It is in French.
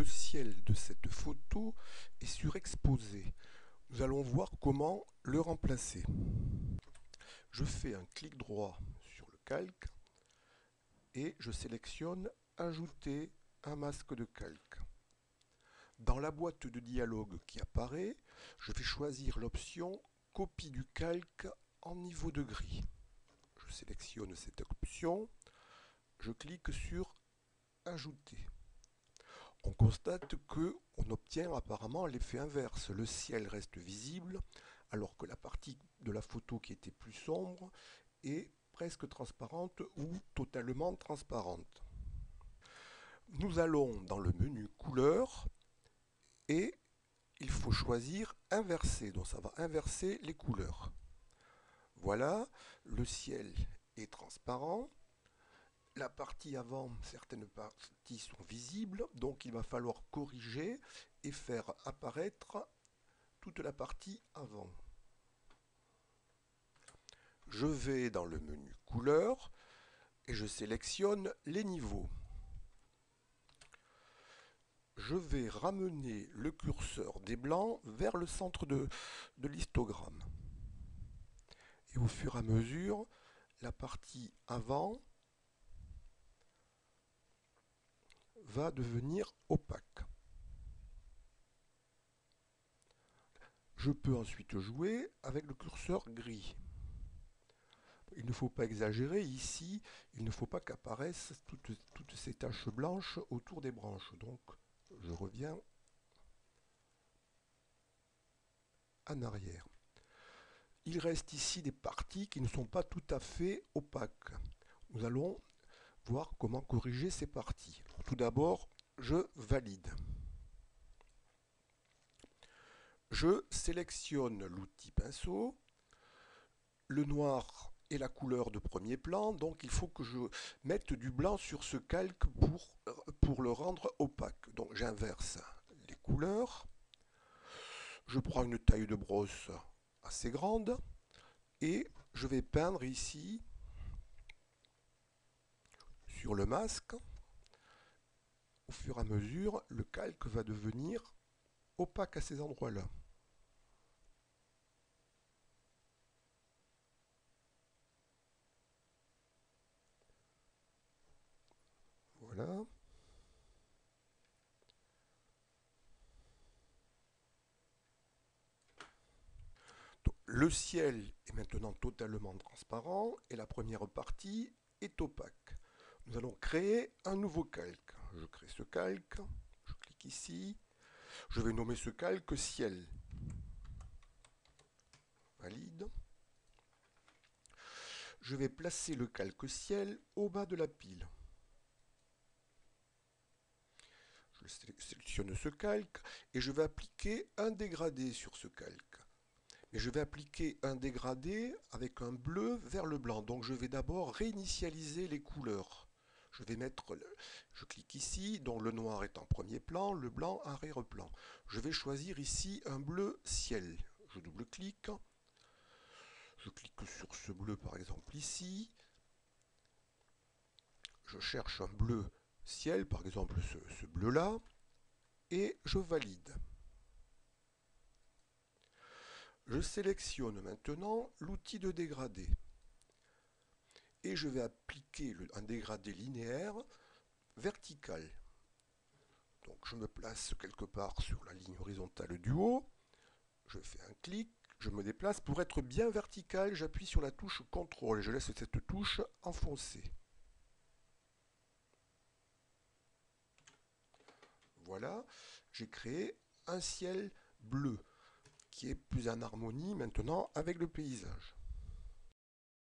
Le ciel de cette photo est surexposé. Nous allons voir comment le remplacer. Je fais un clic droit sur le calque et je sélectionne Ajouter un masque de calque. Dans la boîte de dialogue qui apparaît, je vais choisir l'option Copie du calque en niveau de gris. Je sélectionne cette option, je clique sur Ajouter. On constate qu'on obtient apparemment l'effet inverse. Le ciel reste visible alors que la partie de la photo qui était plus sombre est presque transparente ou totalement transparente. Nous allons dans le menu couleurs et il faut choisir inverser. Donc ça va inverser les couleurs. Voilà, le ciel est transparent. La partie avant, certaines parties sont visibles, donc il va falloir corriger et faire apparaître toute la partie avant. Je vais dans le menu couleurs et je sélectionne les niveaux. Je vais ramener le curseur des blancs vers le centre de l'histogramme. Et au fur et à mesure, la partie avant va devenir opaque. Je peux ensuite jouer avec le curseur gris. Il ne faut pas exagérer, ici, il ne faut pas qu'apparaissent toutes ces taches blanches autour des branches. Donc, je reviens en arrière. Il reste ici des parties qui ne sont pas tout à fait opaques. Nous allons voir comment corriger ces parties. Alors, tout d'abord, je valide. Je sélectionne l'outil pinceau. Le noir est la couleur de premier plan, donc il faut que je mette du blanc sur ce calque pour le rendre opaque. Donc j'inverse les couleurs. Je prends une taille de brosse assez grande et je vais peindre ici sur le masque. Au fur et à mesure, le calque va devenir opaque à ces endroits-là. Voilà. Donc, le ciel est maintenant totalement transparent et la première partie est opaque. Nous allons créer un nouveau calque. Je crée ce calque, je clique ici, je vais nommer ce calque ciel. Valide. Je vais placer le calque ciel au bas de la pile. Je sélectionne ce calque et je vais appliquer un dégradé sur ce calque. Mais je vais appliquer un dégradé avec un bleu vers le blanc. Donc je vais d'abord réinitialiser les couleurs. Je clique ici, dont le noir est en premier plan, le blanc arrière-plan. Je vais choisir ici un bleu ciel. Je double-clique. Je clique sur ce bleu par exemple ici. Je cherche un bleu ciel, par exemple ce bleu-là, et je valide. Je sélectionne maintenant l'outil de dégradé. Et je vais appliquer un dégradé linéaire vertical. Donc je me place quelque part sur la ligne horizontale du haut, je fais un clic, je me déplace. Pour être bien vertical, j'appuie sur la touche CTRL et je laisse cette touche enfoncée. Voilà, j'ai créé un ciel bleu qui est plus en harmonie maintenant avec le paysage.